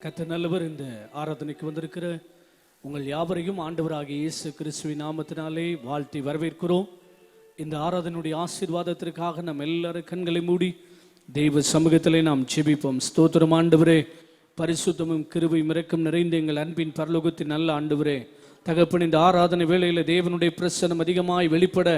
கர்த்தர் நல்லவர். இந்த ஆராதனைக்கு வந்திருக்கிற உங்கள் யாவரையும் ஆண்டவராகிய இயேசு கிறிஸ்துவின் நாமத்தினாலே வாழ்த்தி வரவேற்கிறோம். இந்த ஆராதனுடைய ஆசீர்வாதத்திற்காக நாம் எல்லாரும் கண்களை மூடி தெய்வ சமூகத்திலே நாம் ஜெபிப்போம். ஸ்தோத்திரம் ஆண்டவரே, பரிசுத்தமும் கிருபையும் இரக்கம் நிறைந்த எங்கள் அன்பின் பரலோகத்தின் நல்ல ஆண்டவரே, தகப்பன் இந்த ஆராதனை வேளையில் தேவனுடைய பிரசன்னம் அதிகமாய் வெளிப்பட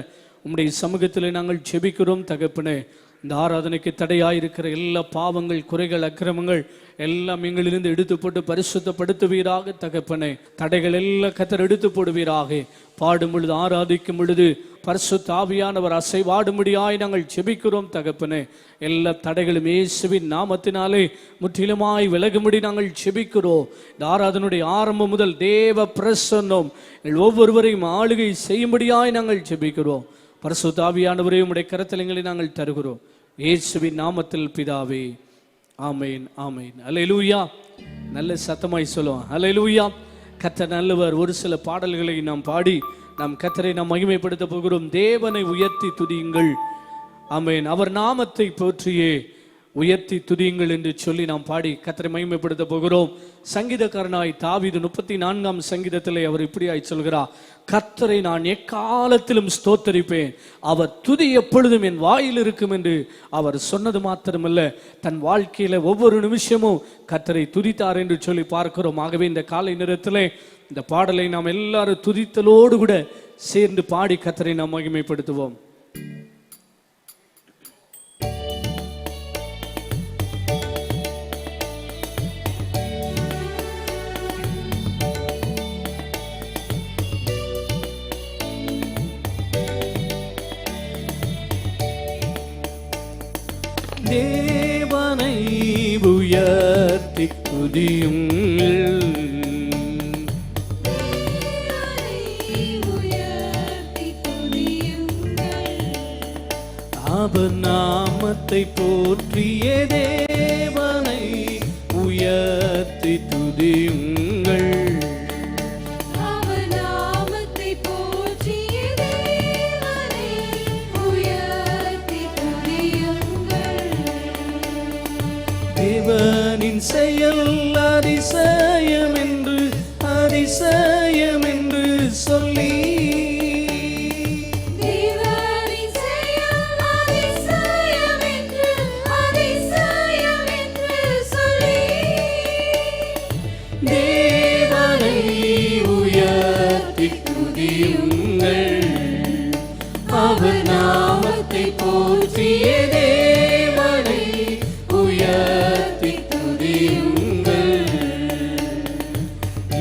உம்முடைய சமூகத்திலே நாங்கள் ஜெபிக்கிறோம். தகப்பனே, இந்த ஆராதனைக்கு தடையாயிருக்கிற எல்லா பாவங்கள், குறைகள், அக்கிரமங்கள் எல்லாம் எங்களிலிருந்து எடுத்து போட்டு பரிசுத்தப்படுத்துவீராக. தகப்பனே, தடைகள் எல்லாம் கர்த்தர் எடுத்து போடுவீராக. பாடும் பொழுது, ஆராதிக்கும் பொழுது பரிசுத்த ஆவியானவர் அசைவாடும்படியாய் நாங்கள் ஜெபிக்கிறோம். தகப்பனே, எல்லா தடைகளும் இயேசுவின் நாமத்தினாலே முற்றிலுமாய் விலகும்படி நாங்கள் ஜெபிக்கிறோம். இந்த ஆராதனுடைய ஆரம்பம் முதல் தேவ பிரசன்னம் ஒவ்வொருவரையும் ஆளுகை செய்யும்படியாய் நாங்கள் ஜெபிக்கிறோம். பரிசுத்த ஆவியானவரே, உம்முடைய கரத்தலங்களை நாங்கள் தருகிறோம். இயேசுவின் நாமத்தில் பிதாவே, ஆமேன், ஆமேன். அல்லேலூயா. நல்ல சத்தமாய் சொல்லுவோம், அல்லேலூயா. கர்த்தர் நல்லவர். ஒரு சில பாடல்களை நாம் பாடி நாம் கர்த்தரை நாம் மகிமைப்படுத்த போகிறோம். தேவனை உயர்த்தி துதியுங்கள், ஆமேன். அவர் நாமத்தை போற்றியே உயர்த்தி துதியுங்கள் என்று சொல்லி நாம் பாடி கர்த்தரை மகிமைப்படுத்த போகிறோம். சங்கீதக்காரனாய் தாவீது 34ஆம் சங்கீதத்திலே அவர் இப்படியாய் சொல்கிறார்: கர்த்தரை நான் எக்காலத்திலும் ஸ்தோத்தரிப்பேன், அவர் துதி எப்பொழுதும் என் வாயில் இருக்கும் என்று அவர் சொன்னது மாத்திரமல்ல, தன் வாழ்க்கையில ஒவ்வொரு நிமிஷமும் கர்த்தரை துதித்தார் என்று சொல்லி பார்க்கிறோம். ஆகவே இந்த காலை நேரத்திலே இந்த பாடலை நாம் எல்லாரும் துதித்தலோடு கூட சேர்ந்து பாடி கர்த்தரை நாம் மகிமைப்படுத்துவோம். தேவனை உயர்த்தி துதியுங்கள், அவர் நாமத்தை போற்றிய தேவனை உயர்த்தி துதியுங்கள். தேவனின் செயல் அதிசயம் என்று, அதிசயம் என்று சொல்லி, தேவனை உயர்த்தி துதியுங்கள், அவர் நாமத்தை போற்றிய தேவனை உயர்த்தி துதியுங்கள்.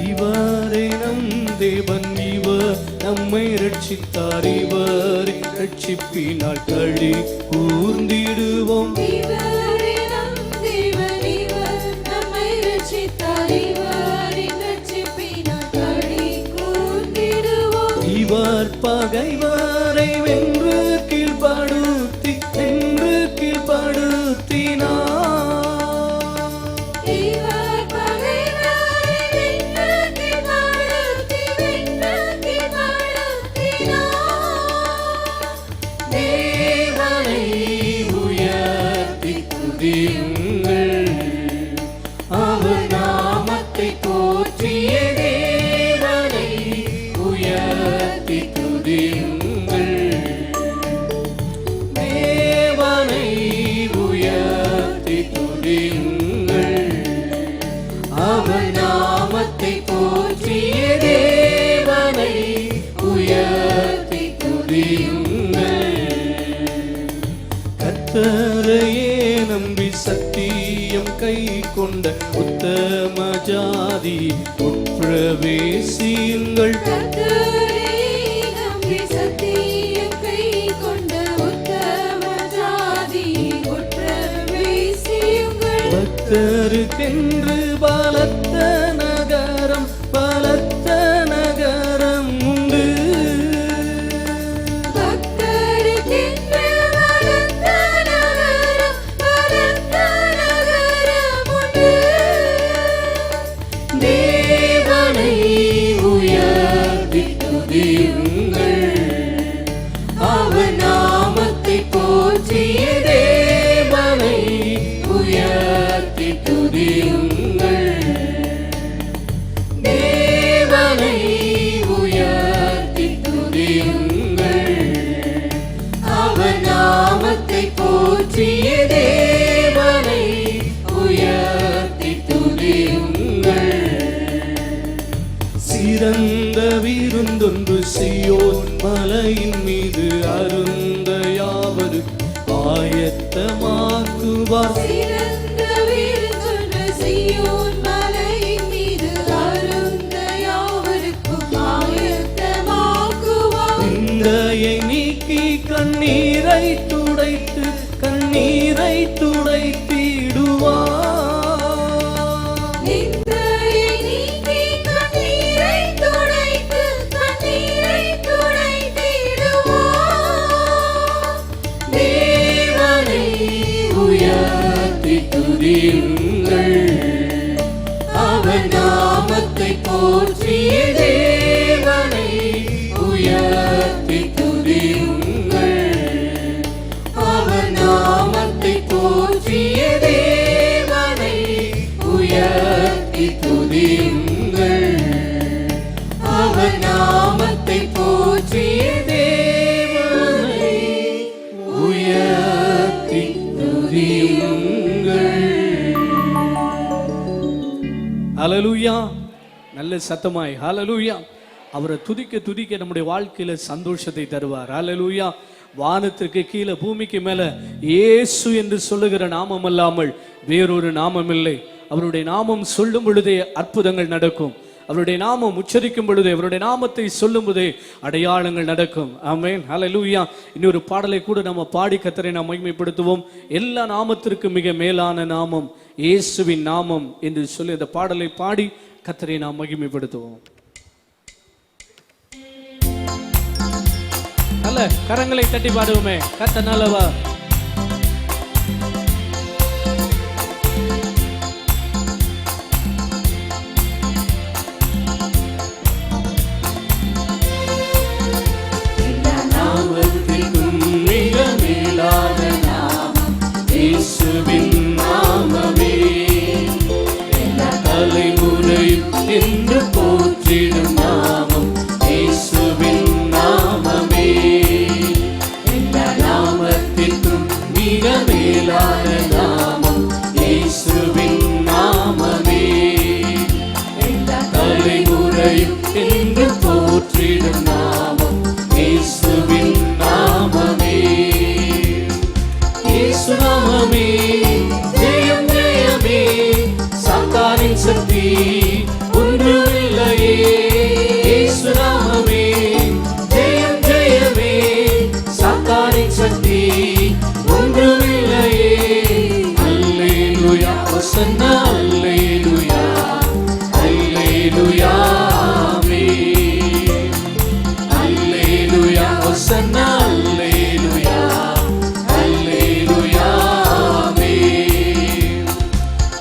இவரை நம் தேவன், இவர் நம்மை ரட்சித்தார், இவர் ரட்சிப்பினால் களி கூர்ந்திடுவோம். இவர் பகைவரை வென்று கீழ்படுத்தி, வென்று கீழ்படுத்தினார். தேவனை உயர்த்தி துதியுங்கள், அவர் நாமத்தை போற்றிய தேவனை உயர்த்தி துதியுங்கள். தேவனை உயர்த்தி துதியுங்கள், அவர் நாமத்தை போற்றிய தேவனை உயர்த்தி துதியுங்கள். கர்த்தரையே நம்பி சத்தியம் கை கொண்ட உத்தம ஜாதி உட்பிரவேசியுங்கள். பக்தருக்கென்று பலத்த நகரம், பலத்த நகரம் உண்டு. தேவனை உயர்த்தி துதியுங்கள், அவர் நாமத்தை போற்றிய தேவனை உயர்த்தி துதியுங்கள். விருந்தொன்று சீயோன் மலையின் மீது அருந்த யாவரு ஆயத்தமாக்குவார். சிறந்த விருந்தொன்று சீயோன் மலையின் மீது அருந்த யாவருக்கும் ஆயத்தமாக்குவார். நிந்தையை நீக்கி கண்ணீரை துடைத்து கண்ணீரை துடைத்திடுவார். நிந்தையை நீக்கி கண்ணீரை துடைத்து கண்ணீரை துடைத்திடுவார். தேவனை உயர்த்தி துதியுங்கள், அவர் நாமத்தை போற்றிய தேவனை உயர்த்தி துதியுங்கள், அவர் நாமத்தை போற்றிய தேவனை உயர்த்தி துதியுங்கள், அவர் நாமத்தை போற்றிய தேவனை உயர்த்தி துதியுங்கள். ஹல்லேலூயா. நல்ல சத்தமாய் ஹல்லேலூயா. அவரை துதிக்க துதிக்க நம்முடைய வாழ்க்கையில சந்தோஷத்தை தருவார். ஹல்லேலூயா. வானத்திற்கு கீழே பூமிக்கு மேல இயேசு என்று சொல்லுகிற நாமம் அல்லாமல் வேறொரு நாமம் இல்லை. அவருடைய நாமம் சொல்லும் பொழுதே அற்புதங்கள் நடக்கும். அவருடைய நாமம் உச்சரிக்கும் பொழுதே, அவருடைய நாமத்தை சொல்லும் போதே அடையாளங்கள் நடக்கும். ஆமென். ஹல்லேலூயா. இன்னொரு பாடலை கூட நம்ம பாடி கர்த்தரை நாம் மகிமைப்படுத்துவோம். எல்லா நாமத்திற்கும் மிக மேலான நாமம் இயேசுவின் நாமம் என்று சொல்லி அந்த பாடலை பாடி கர்த்தரை நாம் மகிமைப்படுத்துவோம். நல்ல கரங்களை தட்டி பாடுவோமே. கர்த்தர் நல்லவர். இயேசுவின் நாமமே எல்லா தலைமுறையும் என்று போற்றிடும் நாமம் இயேசுவின் நாமமே. எல்லா நாமத்திற்கும் மிக மேலான நாமம் இயேசுவின் நாமமே. எல்லா தலைமுறையும் என்று போற்றிடும் நாமம் இயேசுவின் நாமமே. இயேசு நாமமே ஜெயம் ஜெயமே, சாத்தானின் சக்தி ஒன்றுமில்லையே. இயேசு நாமமே ஜெயம் ஜெயமே, சாத்தானின் சக்தி ஒன்றுமில்லையே. அல்லேலூயா ஹோசன்னா அல்லேலூயா அல்லேலூயா ஆமென். அல்லேலூயா ஹோசன்னா அல்லேலூயா அல்லேலூயா ஆமென்.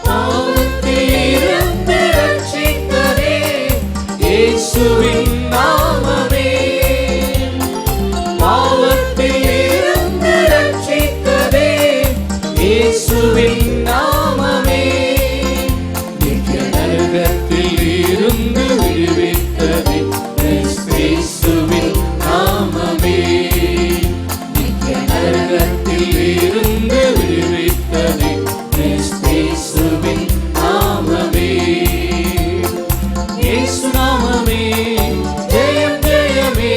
பாவத்திலிருந்து ரட்சிக்கவே இயேசுவின் நாமமே. பாவத்திலிருந்து ரட்சிக்கவே இயேசுவின் நாமமே. நித்திய நரகத்தில் இருந்து விடுவித்ததே இயேசுவின் நாமமே. நித்திய நரகத்தில் இருந்து விடுவித்ததே இயேசுவின் நாமமே. இயேசு நாமமே ஜெயம் ஜெயமே,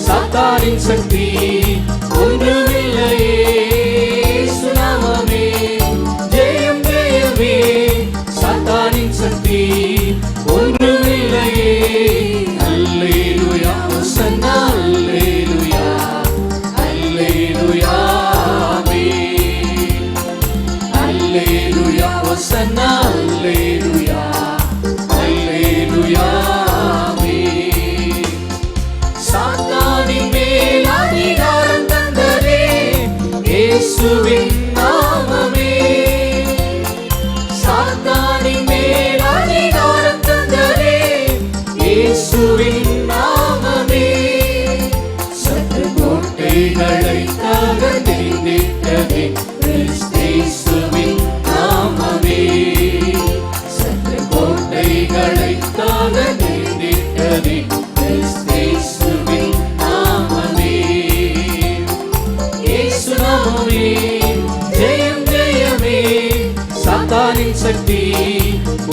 சாத்தானின் சக்தி ஒன்றுமில்லையே. இயேசு நாமமே ஜெயம் ஜெயமே, சாத்தானின் சக்தி ஒன்றுமில்லையே. அல்லேலூயா ஹோசன்னா அல்லேலூயா அல்லேலூயா ஆமென். அல்லேலூயா ஹோசன்னா அல்லேலூயா அல்லேலூயா ஆமென். சாத்தானின் மேல் அதிகாரம் தந்ததே இயேசுவின் நாமமே. சாத்தானின் மேல் அதிகாரம் தந்ததே இயேசுவின் நாமமே. சத்துரு கோட்டைகளை தகர்த்தெறிந்திட்டதே இயேசுவின் நாமமே. சத்துரு கோட்டைகளை தகர்த்தெறிந்திட்டதே இயேசுவின் நாமமே. இயேசு நாமமே ஜெயம் ஜெயமே, சாத்தானின் சக்தி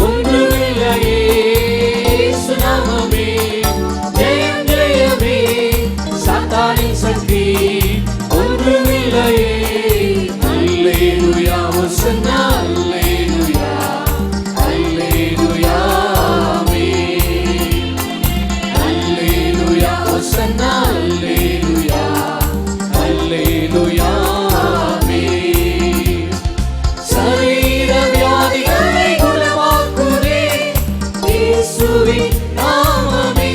ஒன்றுமில்லையே. இயேசு நாமமே ஜெயம் அல்லேலூயா ஹோசன்னா அல்லேலூயா அல்லேலூயா ஆமென் அல்லேலூயா ஹோசன்னா அல்லேலூயா அல்லேலூயா ஆமென் சரீர வியாதிகளை குணமாக்குதே இயேசுவின் நாமமே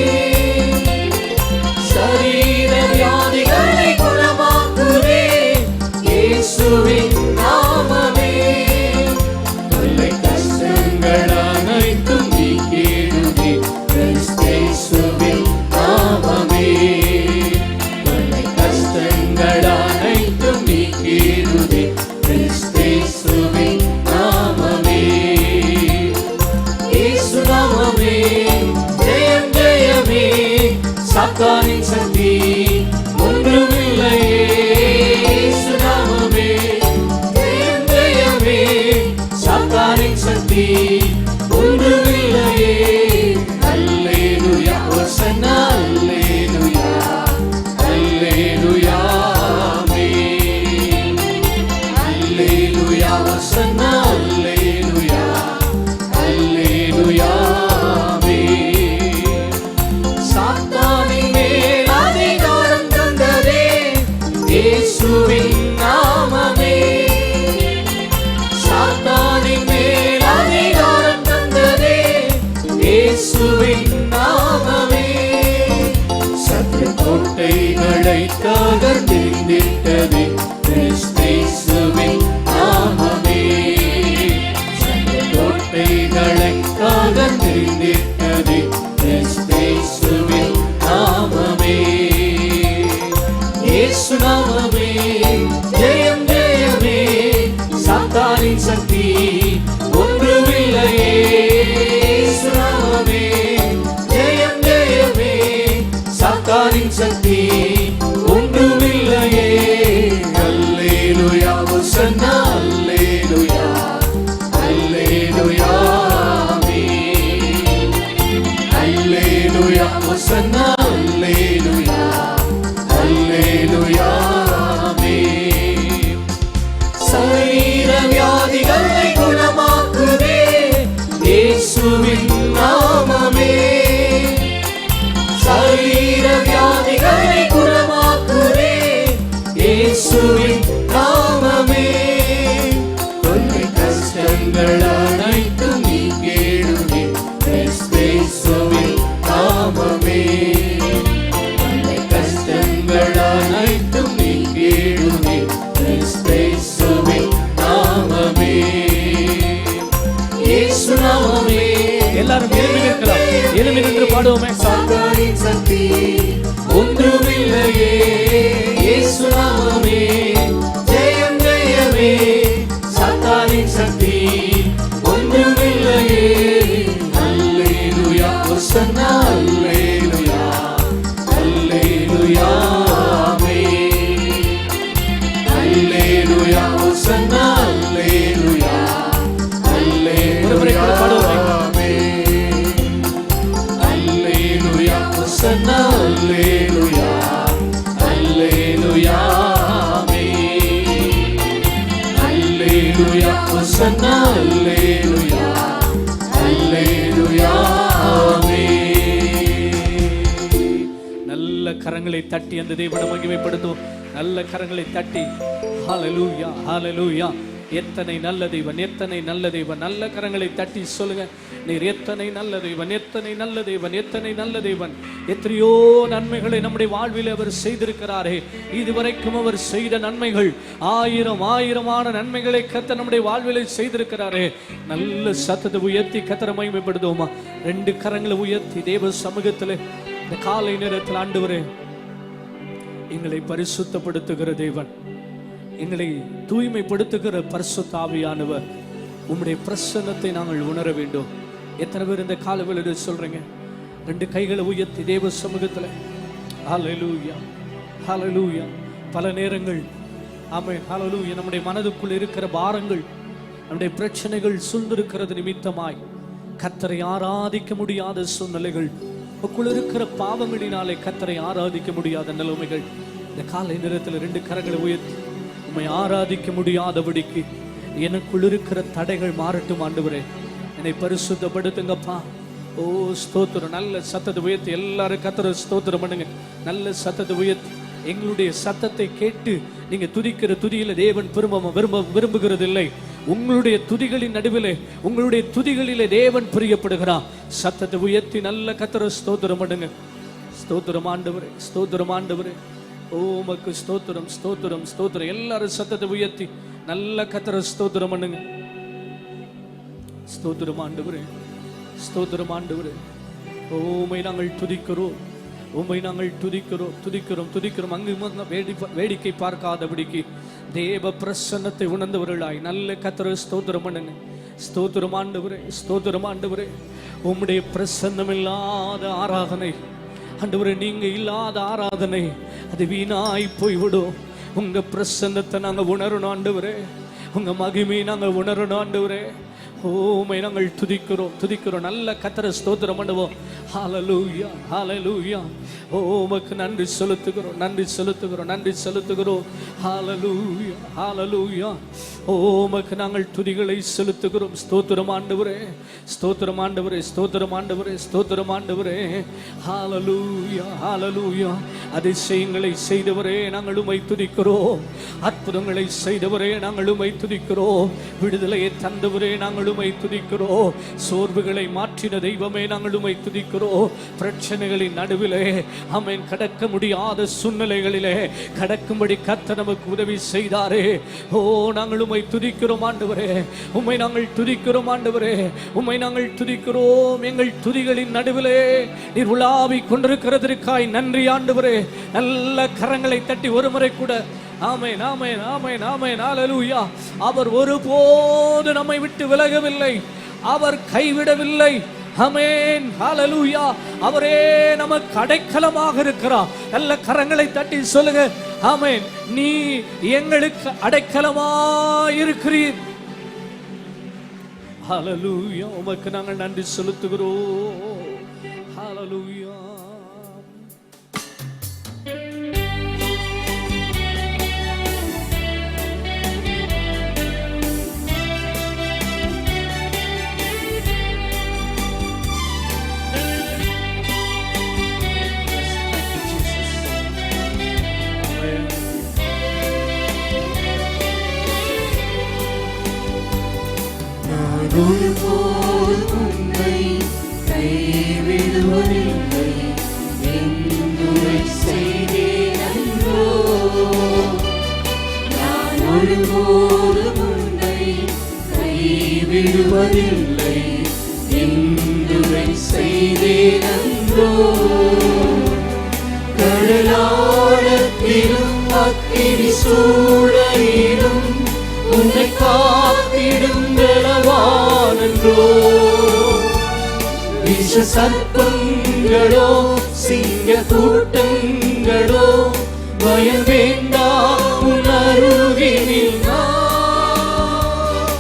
சரீர வியாதிகளை குணமாக்குதே இயேசுவின் நாமமே தொல்லை கஷ்டங்கள் அனைத்தும் நீக்கிடுதே கிறிஸ்தேசுவின் நாமமே தொல்லை கஷ்டங்கள் அனைத்தும் நீக்கிடுதே கிறிஸ்தேசுவின் நாமமே இயேசு நாமமே ஜெயம் ஜெயமே சாத்தானின் சக்தி ஒன்றுமில்லையே இயேசு நாமமே ஜெயம் ஜெயமே சாத்தானின் சக்தி ஒன்றுமில்லையே அல்லேலூயா ஹோசன்னா அல்லேலூயா அல்லேலூயா ஆமென் அல்லேலூயா ஹோசன்னா அல்லேலூயா அல்லேலூயா ஆமென் சாத்தானின் மேல் அதிகாரம் தந்ததே இயேசுவின் நாமமே சாத்தானின் மேல் அதிகாரம் தந்ததே இயேசுவின் நாமமே சத்ரு கோட்டைகளை தகர்த்தெறிந்திட்டதே கிறிஸ்தேசுவின் நாமமே சத்ரு கோட்டைகளை தகர்த்தெறிந்திட்டதே கிறிஸ்தேசுவின் நாமமே இயேசு நாமமே ஜெயம் ஜெயமே சாத்தானின் சக்தி ஒன்றுமில்லையே இயேசு நாமமே ஜெயம் ஜெயமே சாத்தானின் சக்தி ஒன்றுமில்லையே அல்லேலூயா ஹோசன்னா அல்லேலூயா அல்லேலூயா ஆமென் அல்லேலூயா ஹோசன்னா அல்லேலூயா அல்லேலூயா ஆமென் சரீர வியாதிகளை குணமாக்குதே இயேசுவின் நாமமே சரீர வியாதிகளை குணமாக்குதே இயேசுவின் நாமமே தொல்லை கஷ்டங்கள் அனைத்தும் நீக்கிடுதே கிறிஸ்தேசுவின் நாமமே தொல்லை கஷ்டங்கள் அனைத்தும் நீக்கிடுதே கிறிஸ்தேசுவின் நாமமே இயேசு நாமமே எல்லாரும் எழுப்பி நிற்கலாம் எழுப்பி நின்று பாடுவோமே சாத்தானின் சக்தி ஒன்றுமில்லையே இயேசு நாமமே ஜெயம் ஜெயமே சாத்தானின் சக்தி ஒன்றுமில்லையே அல்லேலூயா ஹோசன்னா அல்லேலூயா அல்லேலூயா ஆமென் அல்லேலூயா ஹோசன்னா அல்லேலூயா அல்லேலூயா ஆமென் அல்லேலூயா ஹோசன்னா அல்லேலூயா அல்லேலூயா ஆமென் அல்லேலூயா ஹோசன்னா அல்லேலூயா அல்லேலூயா ஆமென் நல்ல கரங்களை தட்டி அந்த தேவனை மகிமைப்படுத்தும் நல்ல கரங்களை தட்டி ஹல்லேலூயா ஹல்லேலூயா எத்தனை நல்ல தேவன் எத்தனை நல்ல தேவன் நல்ல கரங்களை தட்டி சொல்லுங்க நீர் எத்தனை நல்ல தேவன் எத்தனை நல்ல தேவன் எத்தனை நல்ல தேவன் எத்தனையோ நன்மைகளை நம்முடைய வாழ்வில் அவர் செய்திருக்கிறாரே இதுவரைக்கும் அவர் செய்த நன்மைகள் ஆயிரமான நன்மைகளை கர்த்தர் நம்முடைய வாழ்வில் செய்திருக்கிறாரே நல்ல சத்தத்தை உயர்த்தி கர்த்தரை மகிமைப்படுத்துவோமா ரெண்டு கரங்களை உயர்த்தி தேவ சமூகத்தில் இந்த காலை நேரத்தில் ஆண்டவரே எங்களை பரிசுத்தப்படுத்துகிற தேவன் எங்களை தூய்மைப்படுத்துகிற பரிசுத்த ஆவியானவர் உம்முடைய பிரசன்னத்தை நாங்கள் உணர வேண்டும் எத்தனை பேர் இந்த காலவெளியில் சொல்றீங்க ரெண்டு கைகளை உயர்த்தி தேவ சமூகத்தில் ஹல்லேலூயா ஹல்லேலூயா பல நேரங்கள் ஆமென் ஹல்லேலூயா நம்முடைய மனதுக்குள் இருக்கிற பாரங்கள் நம்முடைய பிரச்சனைகள் சூழ்ந்திருக்கிறது நிமித்தமாய் கர்த்தரை ஆராதிக்க முடியாத சூழ்நிலைகள் உக்குள் இருக்கிற பாவங்களினாலே கர்த்தரை ஆராதிக்க முடியாத நிலைமைகள் இந்த காலை நேரத்தில் ரெண்டு கரங்களை உயர்த்தி உம்மை ஆராதிக்க முடியாதபடிக்கு எனக்குள் இருக்கிற தடைகள் மாறட்டும் ஆண்டவரே. என்னை பரிசுத்தப்படுத்துங்கப்பா. ஓ ஸ்தோத்திரம். நல்ல சத்தத்தை உயர்த்தி எல்லாரும் கர்த்தரை ஸ்தோத்திரம் பண்ணுங்க. நல்ல சத்தத்தை உயர்த்தி எங்களுடைய சத்தத்தை கேட்டு நீங்க துதிக்கிற துதியில தேவன் விரும்புகிறது இல்லை. உங்களுடைய துதிகளின் நடுவிலே, உங்களுடைய துதிகளிலே தேவன் பிரியப்படுகிறார். சத்தத்தை உயர்த்தி நல்ல கர்த்தரை ஸ்தோத்திரம் பண்ணுங்க. ஸ்தோத்திரம் ஆண்டவரே, ஸ்தோத்திரம் ஆண்டவரே. ஓ உமக்கு ஸ்தோத்திரம், ஸ்தோத்திரம், ஸ்தோத்திரம். எல்லாரும் சத்தத்தை உயர்த்தி நல்ல கர்த்தரை ஸ்தோத்திரம் பண்ணுங்க. ஸ்தோத்திரம் ஆண்டவரே, ஸ்தோத்திரம் ஆண்டவரே. உம்மை நாங்கள் துதிக்கிறோம், உம்மை நாங்கள் துதிக்கிறோம். அங்கு வேடிக்கை பார்க்காதபடிக்கு தேவ பிரசன்னத்தை உணர்ந்தவர்களாய் நல்ல கர்த்தரை ஸ்தோத்திரம் பண்ணுங்க. ஸ்தோத்திரம் ஆண்டவரே, ஸ்தோத்திரம் ஆண்டவரே. உம்முடைய பிரசன்னம் இல்லாத ஆராதனை ஆண்டவரே, நீங்க இல்லாத ஆராதனை அது வீணாய் போய்விடும். உங்க பிரசன்னத்தை நாங்க உணரணும் ஆண்டவரே, உங்க மகிமையை நாங்க உணரணும் ஆண்டவரே. உம்மை நாங்கள் துதிக்கிறோம். நல்ல கர்த்தரை ஸ்தோத்திரம் பண்ணுவோம். ஹல்லேலூயா, ஹல்லேலூயா. உமக்கு நன்றி செலுத்துகிறோம். ஹல்லேலூயா, ஹல்லேலூயா. உமக்கு நாங்கள் துதிகளை செலுத்துகிறோம். ஸ்தோத்திரம் ஆண்டவரே, ஸ்தோத்திரம் ஆண்டவரே, ஸ்தோத்திரம் ஆண்டவரே, ஸ்தோத்திரம் ஆண்டவரே. ஹல்லேலூயா, ஹல்லேலூயா. அதிசயங்களை செய்தவரே நாங்கள் உம்மை துதிக்கிறோம். அற்புதங்களை செய்தவரே நாங்கள் உம்மை துதிக்கிறோம். விடுதலையை தந்தவரே நாங்கள் உம்மை துதிக்கிறோம். சோர்வுகளை மாற்றின தெய்வமே நாங்கள் உம்மை துதிக்கிறோம். பிரச்சனைகளின் நடுவிலே ஆமென் கடக்க முடியாத சூழ்நிலைகளிலே கடக்கும்படி கர்த்தர் நமக்கு உதவி செய்தாரே. ஓ நாங்கள் உம்மை துதிக்கிறோம் ஆண்டவரே, உம்மை நாங்கள் துதிக்கிறோம் ஆண்டவரே, உம்மை நாங்கள் துதிக்கிறோம். எங்கள் துதிகளின் நடுவிலே நீர் உலாவி கொண்டிருக்கிறதற்காய் நன்றி ஆண்டவரே. நல்ல கரங்களை தட்டி ஒரு முறை கூட ஆமென், ஆமென், ஆமென், ஆமென். ஹல்லேலூயா. அவர் ஒருபோது நம்மை விட்டு விலகவில்லை, அவர் கைவிடவில்லை. ஆமென், ஹல்லேலூயா. அவரே நமக்கு அடைக்கலமாக இருக்கிறார். நல்ல கரங்களை தட்டி சொல்லுங்க ஆமென். நீ எங்களுக்கு அடைக்கலமாய் இருக்கிறீர். ஹல்லேலூயா. உமக்கு நாங்கள் நன்றி செலுத்துகிறோம். ஹல்லேலூயா. ஒருபோதும் உம்மை கைவிடுவதில்லை என்றுரை செய்தேன் அன்றோ. நான் ஒருபோதும் உம்மை கைவிடுவதில்லை என்றுரை செய்தேன் அன்றோ. கடலாழத்திலும் அக்கினி சூளையிலும் உன்னை காத்திடும் பலவானன்றோ. விஷ சர்ப்பங்களோ சிங்க கூட்டங்களோ பயம் வேண்டாம் உன் அருகினில் நான்.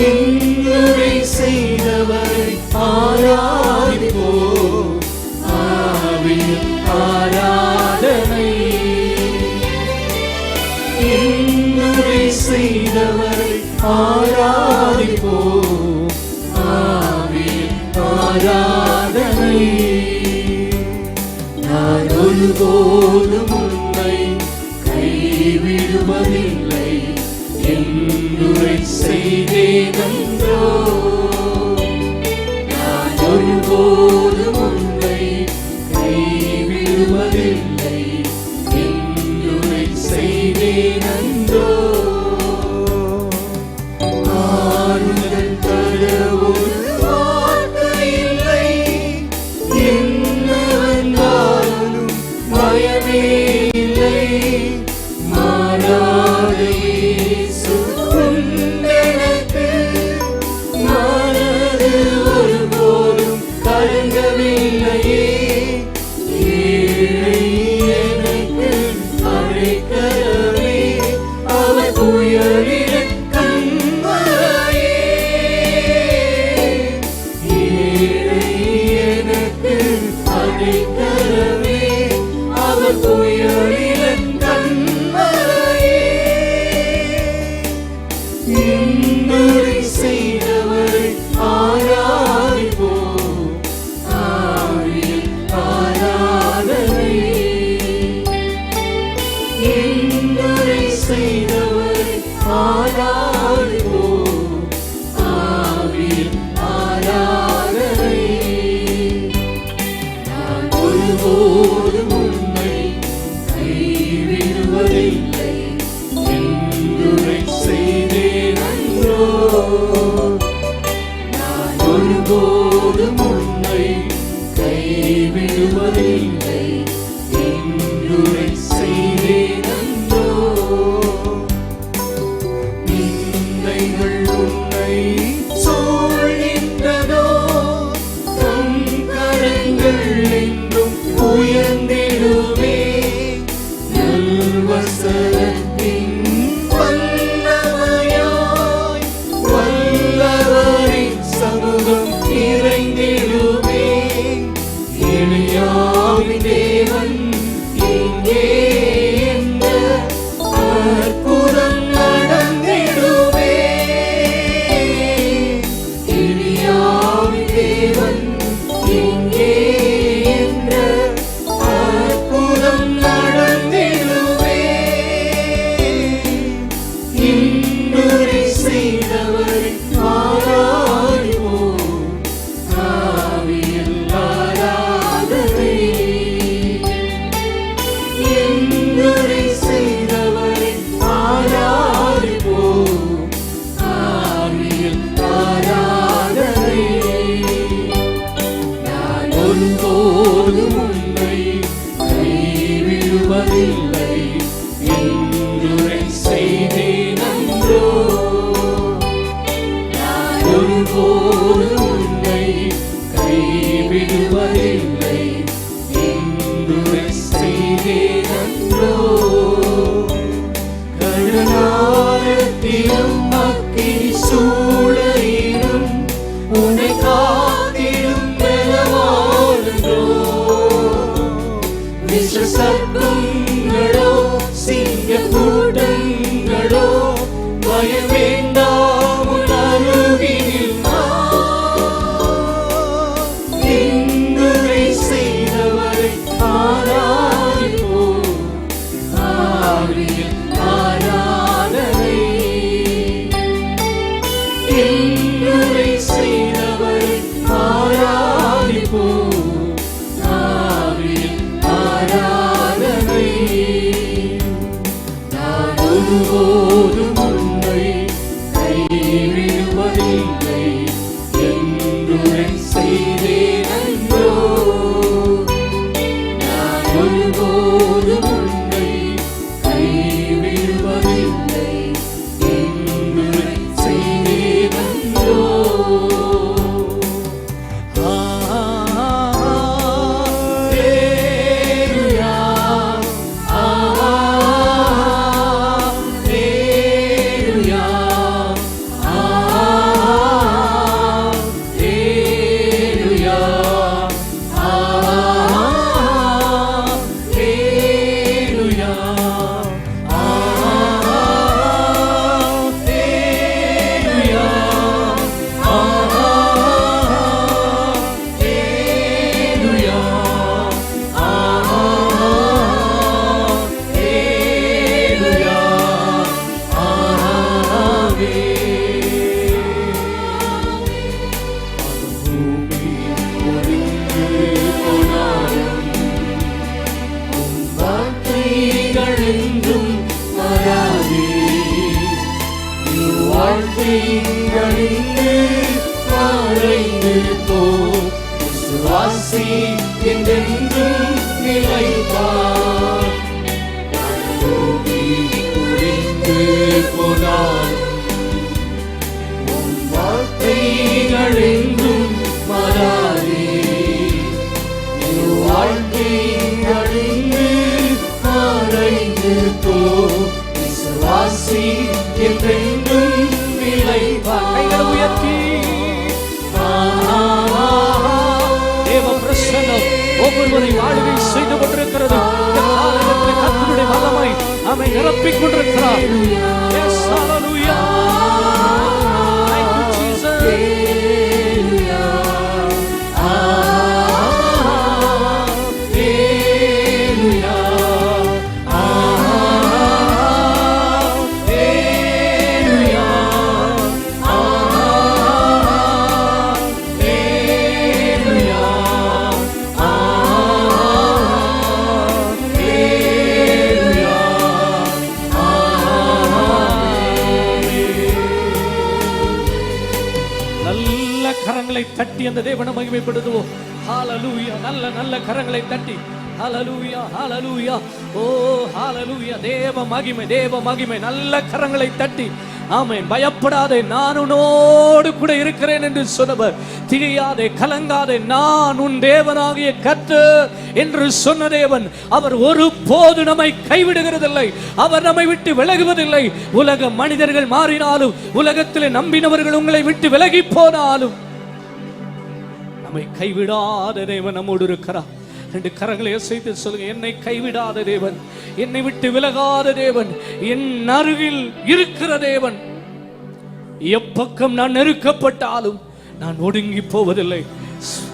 இன்னுரை செய்தவரை ஆராதிப்போம். ஆவியில் ஆராதனை. இன்னுரை செய்தவரை ஆராதிப்போம். ஆவியில் ஆராதனை. நான் ஒருபோதும் உம்மை கைவிடுவதில்லை என்றுரை செய்தேன் அன்றோ. நான் ஒருபோதும் உம்மை கைவிடுவதில்லை என்றுரை செய்தேன் அன்றோ. ஆறுதல் தர ஒரு வார்த்தை இல்லை, என்ன வந்தாலும் பயமே இல்லை. மாறாத இயேசு உண்டெனக்கு, மனது ஒருபோதும் கலங்கவில்லையே. ஏழை எனக்கு அடைக்கலமே, அவர் புயலில் கண்மலையே. ஏழை எனக்கு அடைக்கலமே, அவர் புயலில் விடுவதில்லை என்றுரை செய்தேனன்றோ. நிந்தைகள் உன்னை சூழ்கின்றதோ, தம் கரங்கள் என்றும் உயர்ந்திடுமே. நல்வசனத்தின் வல்லமையாய் வல்லவரின் சமூகம் நிறைந்திடுமே. எளியாவின் தேவன் இங்கே என்ற அற்புதம் நடந்திடுமே. எளியாவின் தேவன் இங்கே என்ற அற்புதம் நடந்திடுமே. இன்னுரை செய்தவரை ஆராதிப்போம், ஆவியில் ஆராதனை. இன்னுரை செய்தவரை ஆராதிப்போம், ஆவியில் ஆராதனை. நான் ஒருபோதும் உன்னை கைவிடுவதில்லை என்றுரை செய்தேனன்றோ. நான் ஒருபோதும் உன்னை கைவிடுவதில்லை என்றுரை செய்தேனன்றோ. கடலாழத்திலும் அக்கினி சூளையிலும் உன்னை காத்திடும் பலவானன்றோ. விஷ சர்ப்பங்களோ சிங்க கூட்டங்களோ பயம் வேண்டாம் உன் அருகினில் நான். இன்னுரை செய்தவரை ஆராதிப்போம், ஆவியில் ஆராதனை. இன்னுரை செய்தவரை ஆராதிப்போம், ஆவியில் ஆராதனை. நான் ஒருபோதும் உன்னை கைவிடுவதில்லை என்றுரை செய்தேனன்றோ. நான் ஒருபோதும் உன்னை கைவிடுவதில்லை என்றுரை செய்தேனன்றோ. Alleluia, Alleluia, Alleluia, Alleluia, விசுவாசி என்றென்றும் நிலைத்தார். பூமி உடைந்து போனார், உன் வார்த்தைகள் என்றும் மாறாதே. என் வாழ்க்கை அழிந்து மறைந்து போ, விசுவாசி என்றென்றும் நிலைத்தார். கைகளை உயர்த்தி தேவ பிரசன்னம் ஒவ்வொருவரை வாழ்வில் செய்து கொண்டிருக்கிறது. கர்த்தருடைய வல்லமை நம்மை நிரப்பிக் கொண்டிருக்கிறார். Yes, hallelujah. Thank you, Jesus. Alleluia, Alleluia, Alleluia, கரங்களை தட்டி அந்த தேவனை மகிமைப்படுத்துவோம். ஹalleluya. நல்ல நல்ல கரங்களை தட்டி ஹalleluya, ஹalleluya. ஓ ஹalleluya. தேவ மகிமை. நல்ல கரங்களை தட்டி ஆமென். பயப்படாதே, நான் உன்னோடு கூட இருக்கிறேன் என்று சொன்னவர், திகையாதே, கலங்காதே, நான் உன் தேவனாகிய கர்த்தர் என்று சொன்ன தேவன், அவர் ஒருபோது நம்மை கைவிடுகிறதில்லை, அவர் நம்மை விட்டு விலகுவதில்லை. உலக மனிதர்கள் மாறினாலும், உலகத்திலே நம்பினவர்கள் உங்களை விட்டு விலகி போனாலும், நம்மை கைவிடாத தேவன் நம்மோடு இருக்கிறார். ரெண்டு கரங்களை அசைத்து சொல்லுங்க, என்னை கைவிடாத தேவன், என்னை விட்டு விலகாத தேவன், என் அருகில் இருக்கிற தேவன். எப்பக்கம் நான் நெருக்கப்பட்டாலும் நான் ஒடுங்கி போவதில்லை.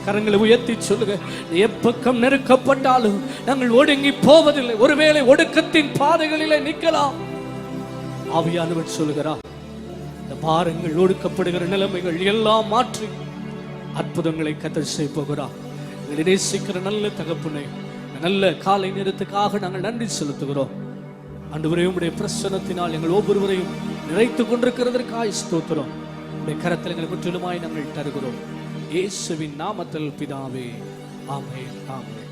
கரங்களை உயர்த்தி சொல்லுங்க, எப்பக்கம் நெருக்கப்பட்டாலும் நாங்கள் ஒடுங்கி போவதில்லை. ஒருவேளை ஒடுக்கத்தின் பாதைகளிலே நிற்கலாம். ஆவியானவர் சொல்லுகிறார், இந்த பாரங்கள், ஒடுக்கப்படுகிற நிலைமைகள் எல்லாம் மாற்றி அற்புதங்களை கர்த்தர் செய்ய போகிறார். எங்களை நேசிக்கிற நல்ல தகப்பனே, நல்ல காலை நேரத்துக்காக நாங்கள் நன்றி செலுத்துகிறோம். ஆண்டவரே, உம்முடைய பிரசன்னத்தினால் எங்கள் ஒவ்வொருவரையும் நிறைத்துக் கொண்டிருக்கிறதற்காக ஸ்தோத்திரம். உம்முடைய கரத்தில் எங்களை முற்றிலுமாய் நாங்கள் தருகிறோம். இயேசுவின் நாமத்தில் பிதாவே, ஆமென், ஆமென்.